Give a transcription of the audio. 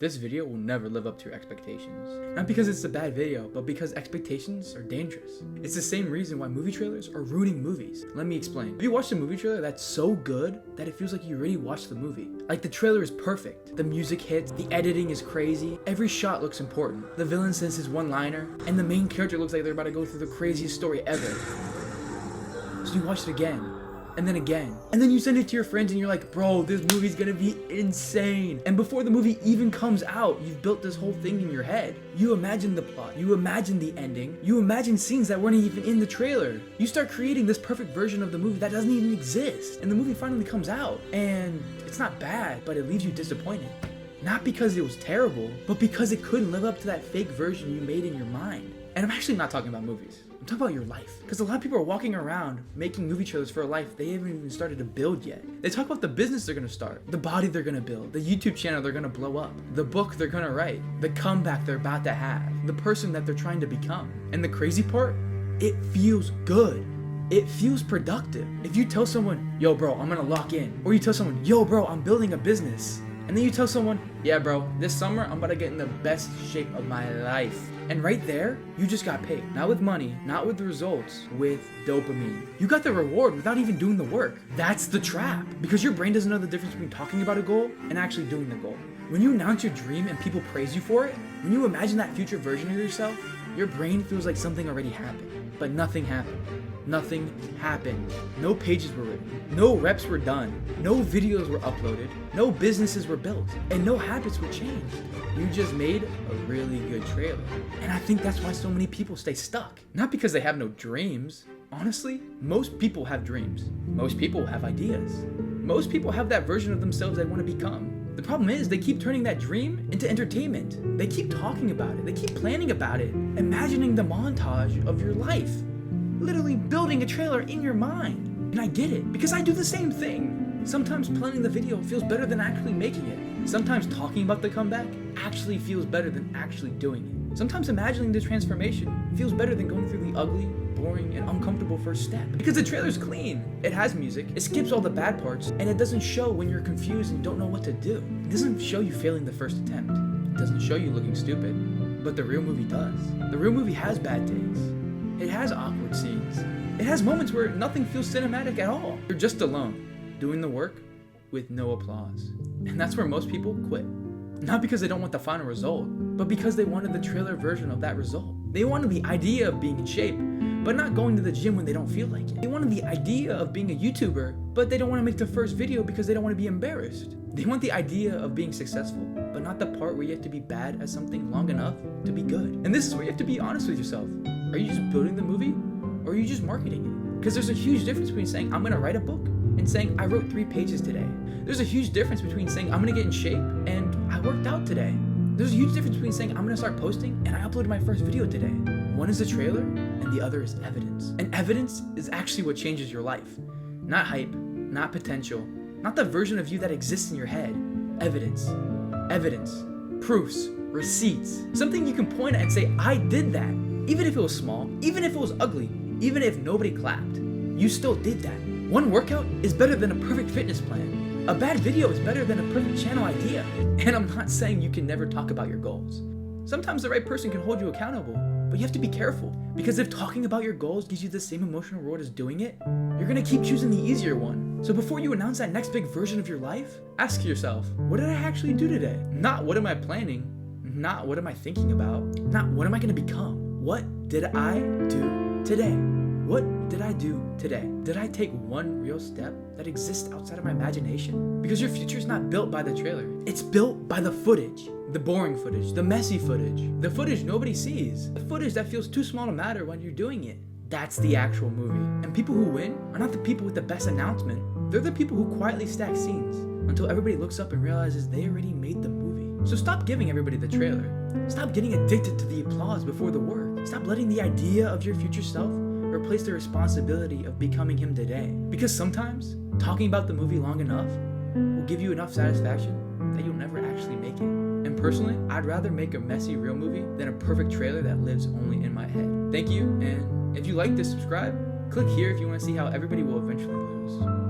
this video will never live up to your expectations. Not because it's a bad video, but because expectations are dangerous. It's the same reason why movie trailers are ruining movies. Let me explain. Have you watched a movie trailer that's so good that it feels like you already watched the movie? Like the trailer is perfect, the music hits, the editing is crazy, every shot looks important, the villain says his one-liner, and the main character looks like they're about to go through the craziest story ever. So you watch it again, and then again, and then you send it to your friends and you're like, bro, this movie's gonna be insane. And before the movie even comes out, you've built this whole thing in your head. You imagine the plot, you imagine the ending, you imagine scenes that weren't even in the trailer. You start creating this perfect version of the movie that doesn't even exist. And the movie finally comes out, and it's not bad, but it leaves you disappointed. Not because it was terrible, but because it couldn't live up to that fake version you made in your mind. And I'm actually not talking about movies. I'm talking about your life. Because a lot of people are walking around making movie trailers for a life they haven't even started to build yet. They talk about the business they're gonna start, the body they're gonna build, the YouTube channel they're gonna blow up, the book they're gonna write, the comeback they're about to have, the person that they're trying to become. And the crazy part, it feels good. It feels productive. If you tell someone, yo bro, I'm gonna lock in, or you tell someone, yo bro, I'm building a business, and then you tell someone, yeah bro, this summer I'm about to get in the best shape of my life. And right there, you just got paid. Not with money, not with the results, with dopamine. You got the reward without even doing the work. That's the trap. Because your brain doesn't know the difference between talking about a goal and actually doing the goal. When you announce your dream and people praise you for it, when you imagine that future version of yourself, your brain feels like something already happened. But nothing happened. Nothing happened. No pages were written. No reps were done. No videos were uploaded. No businesses were built. And no habits were changed. You just made a really good trailer. And I think that's why so many people stay stuck. Not because they have no dreams. Honestly, most people have dreams. Most people have ideas. Most people have that version of themselves they want to become. The problem is they keep turning that dream into entertainment. They keep talking about it. They keep planning about it. Imagining the montage of your life. Literally building a trailer in your mind. And I get it, because I do the same thing. Sometimes planning the video feels better than actually making it. Sometimes talking about the comeback actually feels better than actually doing it. Sometimes imagining the transformation feels better than going through the ugly, boring, and uncomfortable first step. Because the trailer's clean. It has music, it skips all the bad parts, and it doesn't show when you're confused and don't know what to do. It doesn't show you failing the first attempt. It doesn't show you looking stupid. But the real movie does. The real movie has bad days. It has awkward scenes. It has moments where nothing feels cinematic at all. You're just alone, doing the work with no applause. And that's where most people quit. Not because they don't want the final result, but because they wanted the trailer version of that result. They wanted the idea of being in shape, but not going to the gym when they don't feel like it. They wanted the idea of being a YouTuber, but they don't want to make their first video because they don't want to be embarrassed. They want the idea of being successful, but not the part where you have to be bad at something long enough to be good. And this is where you have to be honest with yourself. Are you just building the movie, or are you just marketing it? Because there's a huge difference between saying, I'm gonna write a book, and saying, I wrote 3 pages today. There's a huge difference between saying, I'm gonna get in shape, and I worked out today. There's a huge difference between saying, I'm gonna start posting, and I uploaded my first video today. One is a trailer, and the other is evidence. And evidence is actually what changes your life. Not hype, not potential, not the version of you that exists in your head. Evidence. Evidence. Proofs. Receipts. Something you can point at and say, I did that. Even if it was small, even if it was ugly, even if nobody clapped, you still did that. One workout is better than a perfect fitness plan. A bad video is better than a perfect channel idea. And I'm not saying you can never talk about your goals. Sometimes the right person can hold you accountable, but you have to be careful. Because if talking about your goals gives you the same emotional reward as doing it, you're gonna keep choosing the easier one. So before you announce that next big version of your life, ask yourself, what did I actually do today? Not what am I planning, not what am I thinking about, not what am I gonna become. What did I do today? What did I do today? Did I take one real step that exists outside of my imagination? Because your future is not built by the trailer. It's built by the footage. The boring footage, the messy footage, the footage nobody sees, the footage that feels too small to matter when you're doing it. That's the actual movie. And people who win are not the people with the best announcement. They're the people who quietly stack scenes until everybody looks up and realizes they already made the movie. So stop giving everybody the trailer. Stop getting addicted to the applause before the work. Stop letting the idea of your future self replace the responsibility of becoming him today. Because sometimes, talking about the movie long enough will give you enough satisfaction that you'll never actually make it. And personally, I'd rather make a messy real movie than a perfect trailer that lives only in my head. Thank you, and if you like this, subscribe. Click here if you want to see how everybody will eventually lose.